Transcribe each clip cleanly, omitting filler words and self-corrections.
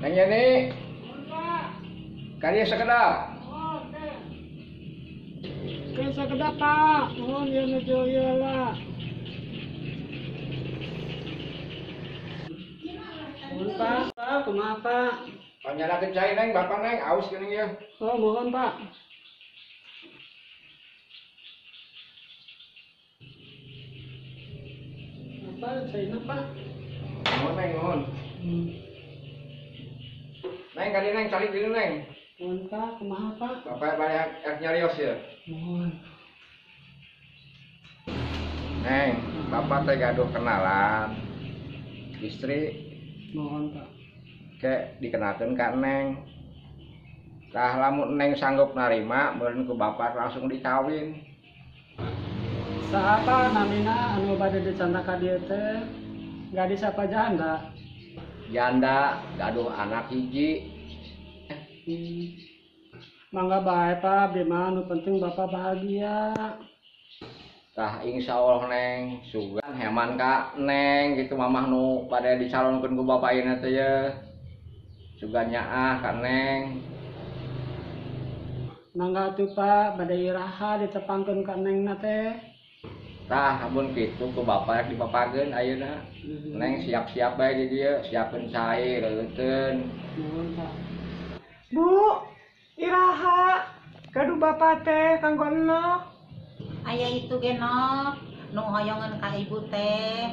Neng Yani. Kali sekedap. Kaya sekedap Pak. Mohon ya ngejoyo lah. Mohon Pak, kumaha Pak? Panyalakeun cai neng, bapak neng, aus geuning ya. Oh mohon Pak. Apa saya Pak? Mohon neng, mohon. Neng kali neng cari dulu neng. Mohon Pak, kumaha Pak? Bapak banyak nyarios ya. Mohon. Neng, bapak teh gaduh kenalan. Istri Mohon Pak. kayak dikenalkan ka neng. Tah lamun neng sanggup narima, meureun ku bapak langsung dikawin. Saapa namina anu bade dicandak ka dieu teh? Gadis apa janda? Janda gaduh anak hiji. Mangga bae Pak, bima anu penting Bapak bahagia. Tah insyaallah neng, sugan heman ka neng gitu mamah nu pada dicalonkeun ku bapak ieu teh ya. Sugan nyaah ka neng. Mangga atuh Pak, bade iraha ditepangkeun ka nengna teh. Tah mun kitu ku bapak dipapageun ayeuna. Neng siap-siap bae di dieu, siapkeun cai leuteun. Mohon Pak. Bu, iraha gaduh bapak teh kanggo enok. Aya itu genok nu hoyongan ka ibu teh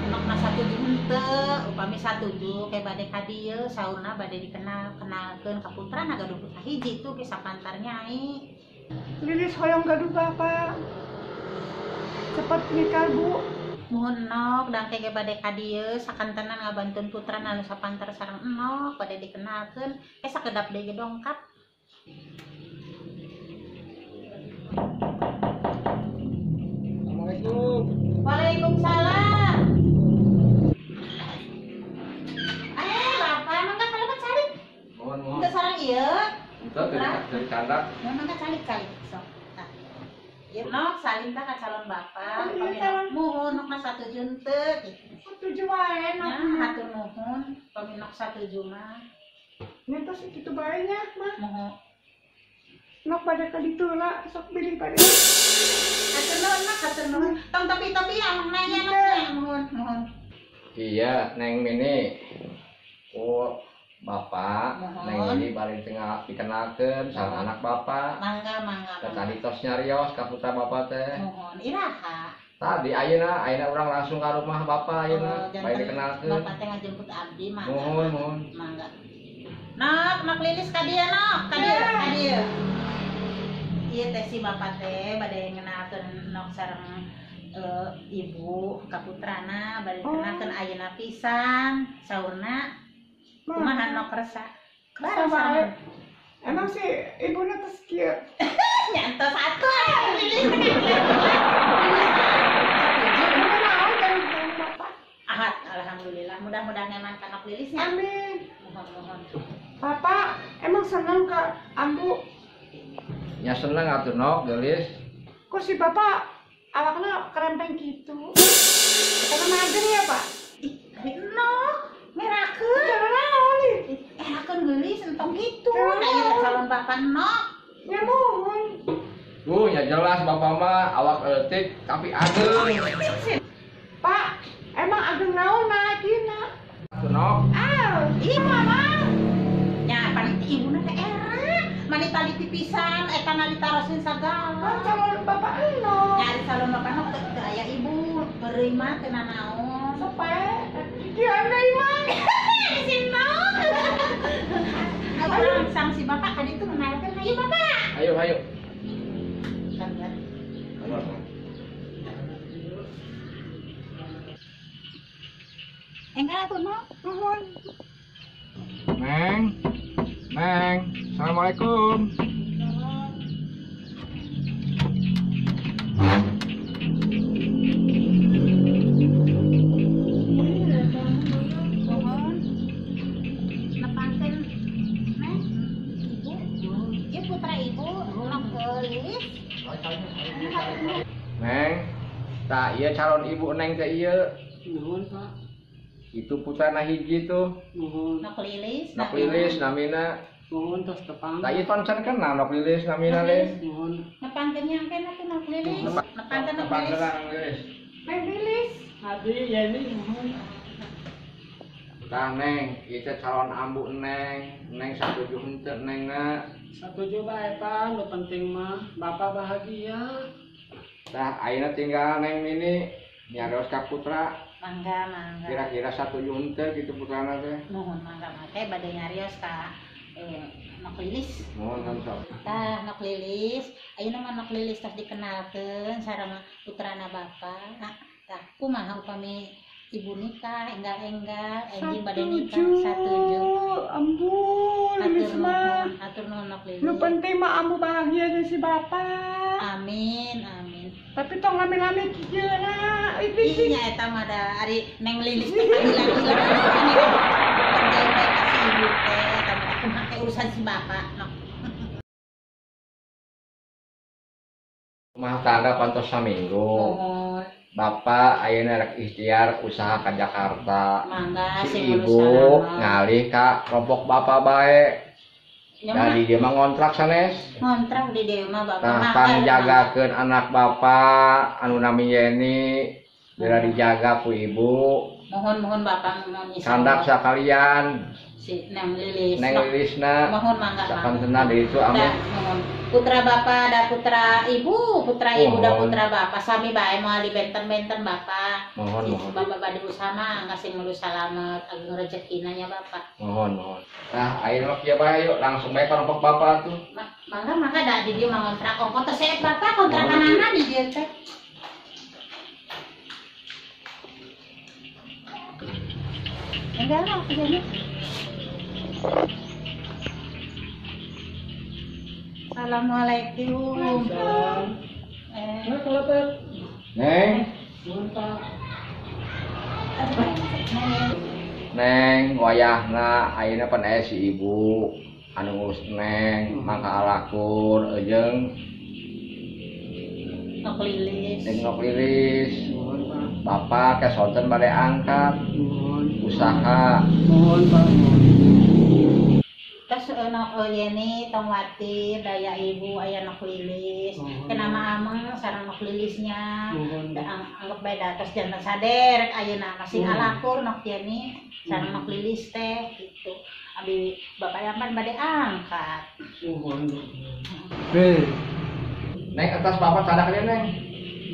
enokna satuju henteu upami satuju ke bade ka dieu saurna bade dikenalkeun ka putrana gaduh putra hiji tuh ke sapantar nyai. Lilis hoyong gaduh bapak. Cepet nikah Bu. Muhun enok dangke ge bade ka dieu sakantenan ngabantuan putrana anu sapantar sareng enok bade dikenalkeun sakedap deui ge dongkap. Assalamualaikum. Waalaikumsalam. Bapak mangga kalaban calik. Mohon Teu sareng ieu. Teu dari candak. Mangga calik sok. Tah. Ieu nok salin tah ka calon bapak. Oh, iya, calon. Muhun nok satuju henteu gitu. Setuju wae Nah, enok. hatur nuhun pami nok satuju mah. Nyentos kitu bae nya mah. Muhun. Nok pada ka ditu lah, sok bilih pada. Hatur nuhun. Tong topi amang nanya nok muhun. Iya, neng Mini. Oh, bapak, Mohon. neng ini balik tengah dikenalkeun sareng anak bapak. Mangga. Tadi tos nyarios ka putra bapak teh. Muhun. Iraha. Tadi ayeuna urang langsung ka rumah bapak ayeuna, bae dikenalkeun. Bapak teh ngajemput abdi mangga. Mohon. Mangga. Nok lilis ka dieu nok, ka dieu. Ieu teh si bapak teh bade ngenalkeun nok sareng ibu ka putrana bade kenalkeun ayeuna pisan saurna kumaha nok resah. Kasa bae. Emang si ibuna teh kieu. Nyantos atuh lilis Naon kan bapak. Ahad, alhamdulillah. Mudah-mudahan nyaman ka nok lilisnya. Amin. Mohon. Bapak emang seneng ka ambu. Nya seneng atuh nok gelis. Kok si bapak awakna kerempeng gitu. Karena mager ya Pak. Nok, merakeun. Cara naon nih? Erakeun geulis entong kitu. Jangan. Aya calon bapak nok. Ya mohon. Ya jelas bapak mah awak eutik tapi ageng. Pak, emang ageng naon nakina? Atuh nok. Ih, mama. Nya pan ibuna teh era. Mani tali pipisan eta na ditarosin Kan sagala. calon bapak enok. Nyari calon bapak nok teu aya ibu. Beureui mah teu nanaon. Sampai dia andai mah. Sini nok. Ayo sang si bapak kan itu mengenalkan. Ayo bapak. Ayo. Enggak atuh nok. Mohon. Neng. Assalamualaikum. Mohon. Nepangkeun. Neng. Ibu. Ieu putra ibu nok lilis. Neng, tak iya calon ibu neng teh iya. Nuhun Pak. itu putrana hiji tuh Nuhun. Nok lilis. nok lilis namina Nuhun tos tepang. da ieu tonsen kenal nok lilis namina le Nuhun. Nepangkeun nyangkeun atuh nok lilis. Nepangkeun nok lilis. nok lilis Neng lilis. Adi Yeni nuhun. tah neng ieu teh calon ambu neng satuju henteu nengna Satuju bae Pak, nu penting mah Bapak bahagia. tah ayeuna tinggal neng Mini nyarios ka putra Mangga, mangga. kira-kira satuju henteu gitu putrana teh Nuhun mangga make bade nyarios ka nok lilis. mohon sok Tah nok lilis, ayeuna mah nok lilis tos dikenalkeun sareng putrana Bapak. Tah kumaha upami ibu nikah, enggal-enggal, enjing bade nikah satuju. Ambu, lilis mah. Atur nuhun nok lilis. Nu penting mah ambu bahagia jeung si bapak. Amin, amin. Tapi tong ngami-ngami kieu na. Iya eta mah da ari neng lilis teh gila-gila kerjain bae ka si ibu teh eta mah kumaha teh urusan si bapak nok. rumah tangga pantos saminggu Mohon bapak ayeuna rek ikhtiar usaha ka Jakarta mangga si sing ibu urusan ngalih ka kelompok bapak bae nya mah dari dia mah ngontrak sanes ngontrak di dieu mah bapak tah mah kang jagakeun anak bapak anu nami Yeni bila dijaga ku ibu mohon bapak mohon sandak sakalian si neng lilis neng Nok. lilisna Mohon mangga sakantena di itu amun da mohon putra bapak da putra ibu da Mohon. putra bapak sami bae moal dibenten-benten bapak. mohon Si bapak bade usaha mah ngasih ngurus salamet agung rezekina nya bapak. mohon nah ayeuna kieu bae yuk langsung bae ka kelompok bapak tuh Mangga da di dieu mah ngontrak ongkos teh saya bapak kontrakanana di dieu teh. Enggak lah kerjanya. Assalamualaikum. Salam. Nah, kelepet. neng Nuhun Pak. neng wayahna ayeuna pan aya si ibu anu ngurus neng mangka alakur ejeung Nok lilis. neng nok lilis Nuhun Pak. bapak kesonten bade angkat Nuhun. usaha Nuhun Pak. Nuhun. Terus nok Yeni tong wati daya ibu aya nok lilis. Oh. Kenama ameng sareng nok lilisnya. Nuhun. Anggap bae da tos jantan sader ayeuna masih Hmm. alakur nok Yeni sareng nok lilis teh gitu. Abi bapak yang bade angkat. Nuhun. Hei. neng atas bapak sadak dia neng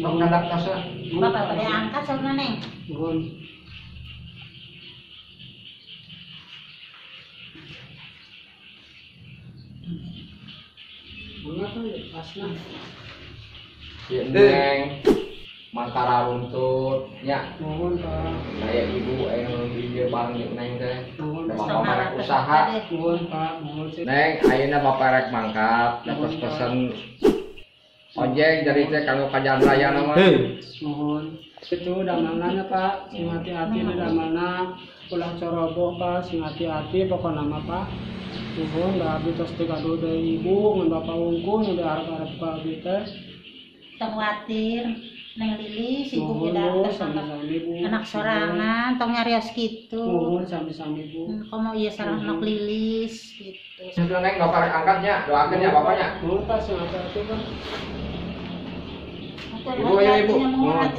sok sadak tasna Bapak bade angkat saudara Neng. Nuhun. Mangga tuh pasna. Ieu neng mangkara runtut nya Nuhun Pak. aya ibu aya nu di dieu bareng jeung neng teh Nuhun. Da bapak bareng usaha Nuhun Pak. Nuhun sih. neng ayeuna bapak rek mangkat dapat pesen ojek jadi teh kanggo ka jalan raya nama Nuhun. Itu damangannya Pak, sing hati-hati di damana. Ulah coroboh Pak, sing hati-hati pokoknya nama Pak. Nuhun, da abdi tos teh kado dari ibu, ngan bapak unggul, nu diarep-arep Pak abdi teh. Tong watir Neng Lilis ibu Nuhun beda Bu, terus sami-sami Bu. anak sorangan tong nyarios kitu. Nuhun, sami-sami Bu. Komo ieu sareng nok lilis gitu. Sudah neng bapak rek angkatnya doakeun ya bapaknya Nuhun Pak, sing hati-hati Pak. Ibu ya, Ibu.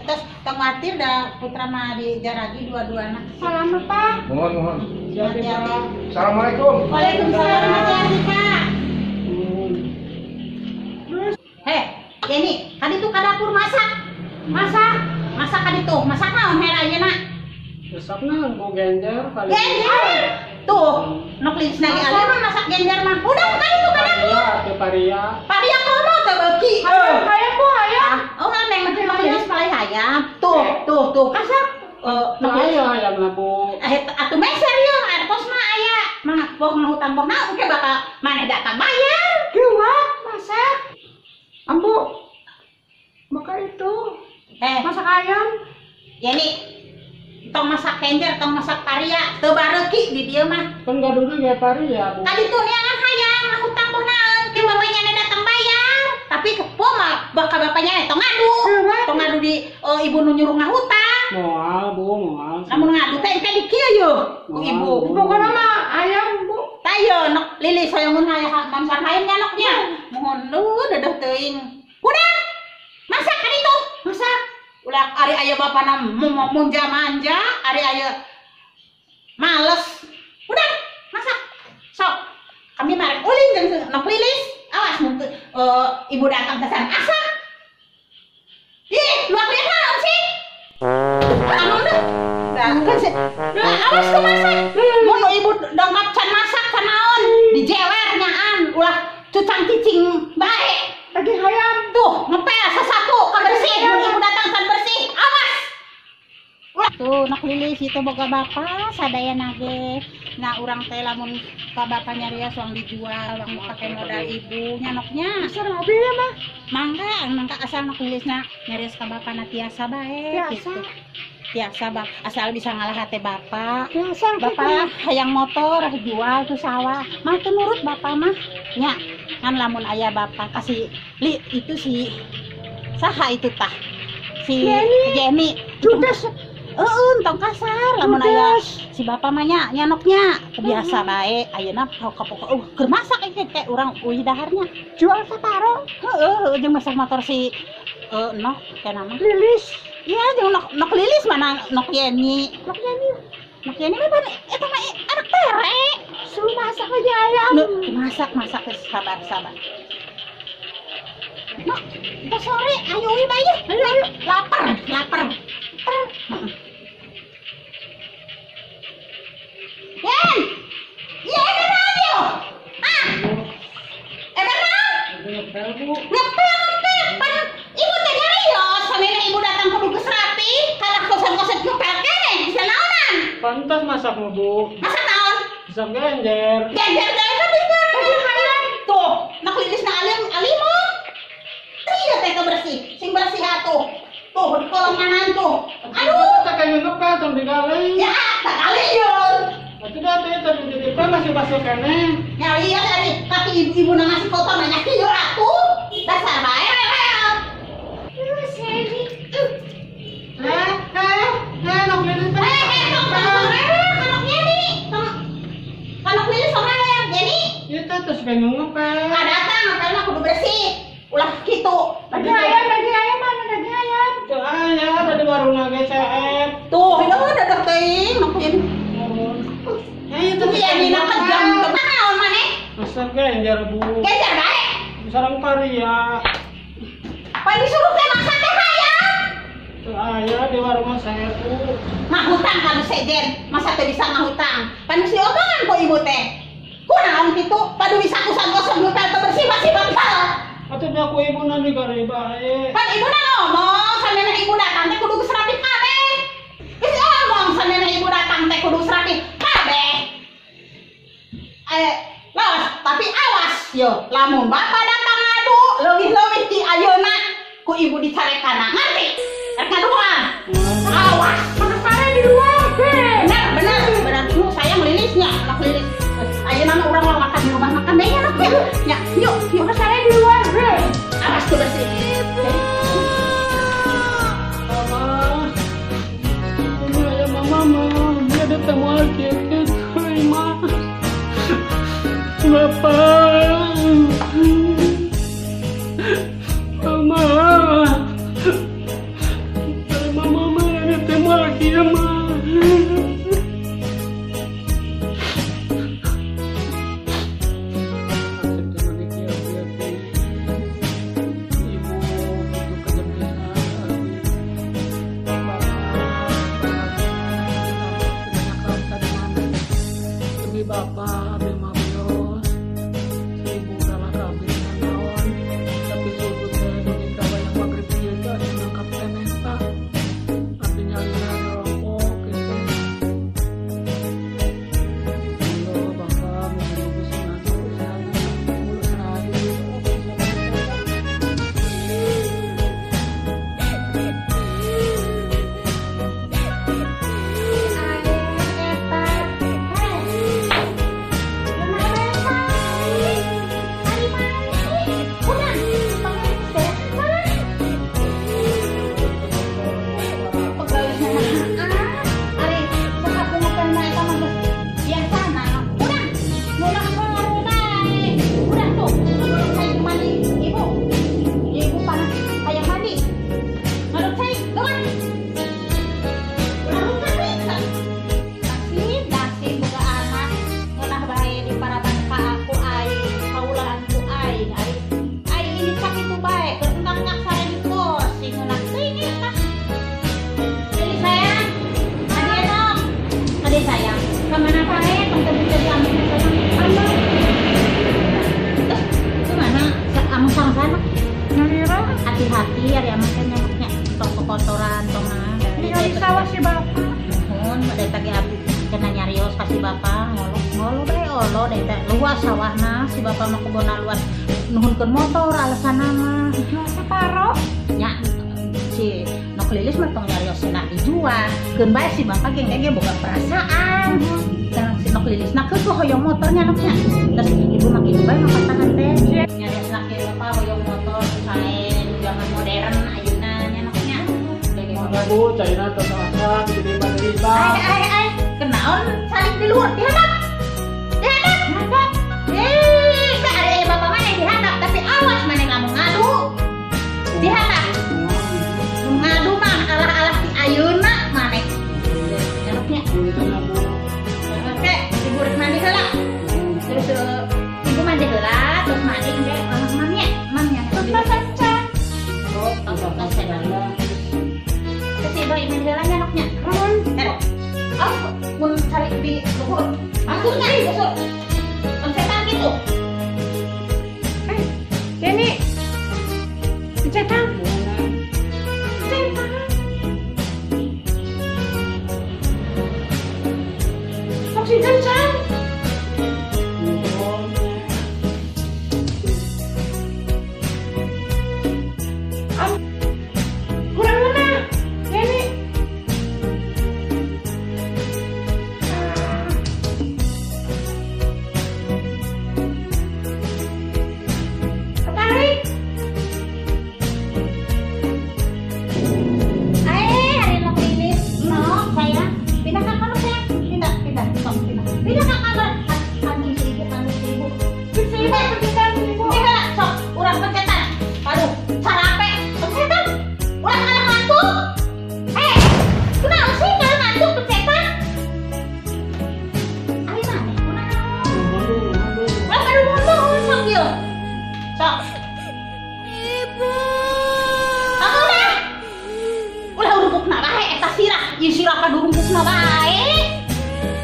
Terus tong watir da putra mah di jaragi dua-dua anak. Salam Pak. mohon Jadi Pak. assalamualaikum Waalaikumsalam hati-hati Pak. Nuhun. Heh, Yeni, kadi tuh ka dapur masak. Masak kadi tuh, masak naon hera ayeuna? Besoknya Bu Genjer kali. Genjer. Tuh, nok lilis lagi ali mah masak genjer mah. Udah kadi tuh ka dapur. Paria, atuh Paria. Paria kono teh beuki. Hayam Bu, hayam. Oh, neng mah nok lilis palai hayam. Tuh, kasak. Nah, ayo ayam lah Bu. Atuh meser ieu, artos mah aya. Mah boh ngahutang boh naon ke bakal maneh datang bayar. Geuwat masak. Ambu. Maka itu masak ayam. Yeni, tong masak kenjer, tong masak paria, teu bareuki di dieu mah. Kan gaduhna ge Paria Bu. Kali tuh niangan hayang ngahutang boh naon ke bapaknya nya datang bayar. Tapi kepo mah bakal bapaknya tong ngadu di ibu nu nyuruh ngahutang. Moal Bu, moal. Namun ngadu teh di kieu yo ku ibu. Pokoknya mah ayam Bu. Tayo nok lilis saya mun hayang manfaat hayang nyanoknya. Mohon lu dedeh teuing. Udah. Masak kan itu? Masak. Ulah ari aya bapana manja-manja, ari aya males. Udah, masak. Sok. Kami marek ulin jeung nok lilis. Awas mun ibu datang ke sana. Asa. Ih, lu apa yang naon sih? Anu deh. Kan sih. Awas ke masak. Mun ibu dongkap can masak can naon, dijewer nyaan ulah cucang cicing bae. Lagi hayam. Tuh, ngepel sesapu kan bersih. Mun ibu datang kan bersih. Awas. Tuh, nak lilis itu boga bapak sadaya nage. Nah, urang teh lamun ka bapak nyarios uang dijual, uang pake modal ibu nyanoknya. Besar mobil ya mah. Mangga asal nak lilisna nyarios ka bapana tiasa bae gitu. Tiasa bang, asal bisa ngalah hati bapak. Biasa Bapak hayang motor jual tuh sawah. Mah teu nurut bapak mah. Nya, kan lamun aya bapak kasih itu si saha itu tah. Si Jenny. judes. Tong kasar lamun aya si bapak mah nya nyanoknya biasa bae. Ayeuna pokok keur masak ieu teh urang uih daharnya. Jual separo. Heeh, jeung masak motor si noh teh nama Lilis. iya jeung nok lilis mana nok Yeni. Nok Yeni. Nok Yeni mah pan eta mah anak tere. Suruh masak aja ayam. Masak sabar. Nok, udah sore, ayo uy bayi. Ayo. Lapar. Yen. Iya, radio. Ah. Ngepel Bu. Ngepel. Pan ibu teh nyarios, samena ibu datang ke Bukus Rapi, kalah kosan-kosan ngepel kene, bisa naonan. Pantas masak mah Bu. Masa naon? Bisa genjer. Jajar teh kan bener. Tuh, nak lilis na alimo. Iya teh bersih, sing bersih atuh. Tuh, di kolam kanan tuh. Aduh, Tak kayak ngepel tong digali. ya tak kalian. Itu dah teh tadi di depan masih basuh kene. Ya iya tadi, kaki ibu na ngasih kotor banyak kieu atuh. Dasar bae rewel. Seli. Nok lilis teh. Kanok lilis sore jadi Itu terus kayak ngepel. datang ngapelna kudu bersih. Ulah kitu. Daging ayam mana daging ayam? Itu ayah ada di warung lagi CF. Tuh, ya dadak teuing makin. Itu Iya dina kejam teu naon maneh. masak genjer Bu. Gejar bae. Sarang paria. Pan disuruh teh masak teh hayang. Itu ayah di warung saya Bu. Ngahutang kalau sejen, masa teh bisa ngahutang. Pan si omongan ku ibu teh. Kunaon kitu, padu bisa kusan-kusan ngepel teu bersih masih bangsal. Atuh aku ibu nanti gari bae. Pan ibu ngomong, sampeyan ibu datang teh kudu geus rapi kabeh. Geus ngomong sampeyan ibu datang teh kudu geus rapi kabeh. Lawas, tapi awas yo, lamun bapak datang ngadu, leuwih-leuwih ti ayeuna ku ibu dicarekana, ngerti? Rek ngaduan. Awas, Mana di luar benar ibu sayang lilisnya, anak lilis. Ayeuna mah urang makan di rumah makan deh anak ya. Yuk, Mana di luar awas tuh bersih. Mama, dia datang lagi ke rumah. Bapak, Mama, dia datang lagi ya Ma. Bapak abdi mah beos, ibu kalah kabeh naon, tapi ibu teh dugi ka banyak magrib ieu teh nangkap keneh ta. Abdi nyalina rokok kitu. Halo bapak, mau ibu sengaja mulus hari. ngolo deh teh luas sawahna si bapak mah kebona luas nuhunkeun motor alasanna mah Separo. nya si nok lilis mah tong nyariosna dijual keun bae si bapak geng boga perasaan dan si nok lilis nak keun hoyong motornya noknya terus ibu mah kitu bae mah katakan teh nyariosna ke bapak hoyong motor selain zaman modern ayeuna nya noknya Mangga Bu, China terasa di Madrita. ay kenaon saling di luar dihadap ada bapak mana yang dihadap tapi awas mana kamu ngadu dihadap ngadu mah alah si ayeuna mana enaknya oke ibu rek mandi heula terus ibu mandi heula terus mandi ge mamnya terus saja terus ibu mandi heula enaknya mun cari di luhur maksudnya besok pencetan gitu Ini cetak. Oksigen can. Kurang mana? Ini. Ketarik. hari nok lilis no saya pindah ke kamar saya pindah ke kamar anu ibu pindah sok urang pencetan aduh sarape pencetan urang ada ngantuk kenapa sih kalau ngantuk pencetan ari mana aduh sok yuk sok ulah urupukna bae eta sirah ieu sirah kadurupukna bae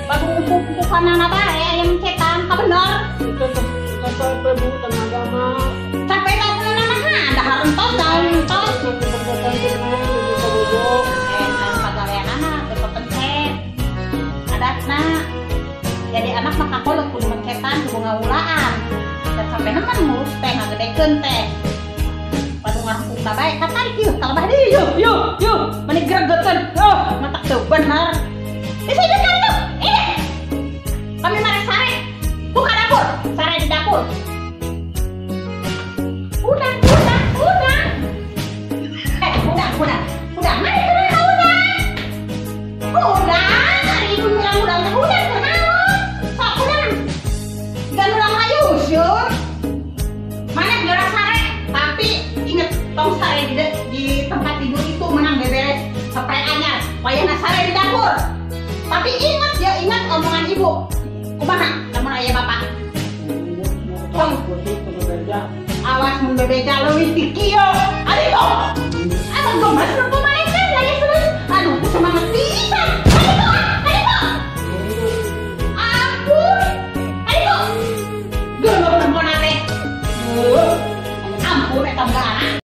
padurupuk-urupukana bae aya mencetan ka bener Kita sampai Bu tenaga mah. sampai ka pulana mah dahar entos daun entos daun pagaweana mah teu kepencet adatna jadi anak mah kakolot kudu mencetan kudu ngawulaan dan sampai nemen ngurus teh ngagedekeun teh padu ngarempukna bae katarik ieu kalebah deui yuk meni gregetan matak teu bener di sini kan tuh ini kami marek sare buka dapur sare di dapur udah mana kenapa udah hari ibu bilang udah kenapa sok udah gak nulang ayu syur mana gerak sare tapi inget tong sare di tempat tidur itu menang beberes spray anyar wayahna sare di dapur tapi ingat omongan ibu kumaha lamun aya bapak awas mun bebeja leuwih ti kieu ari dong abang gomas nu kumaha teh laya terus aduh semangat pisan ari dong ampun ari dong geuleuh nempona teh ampun eta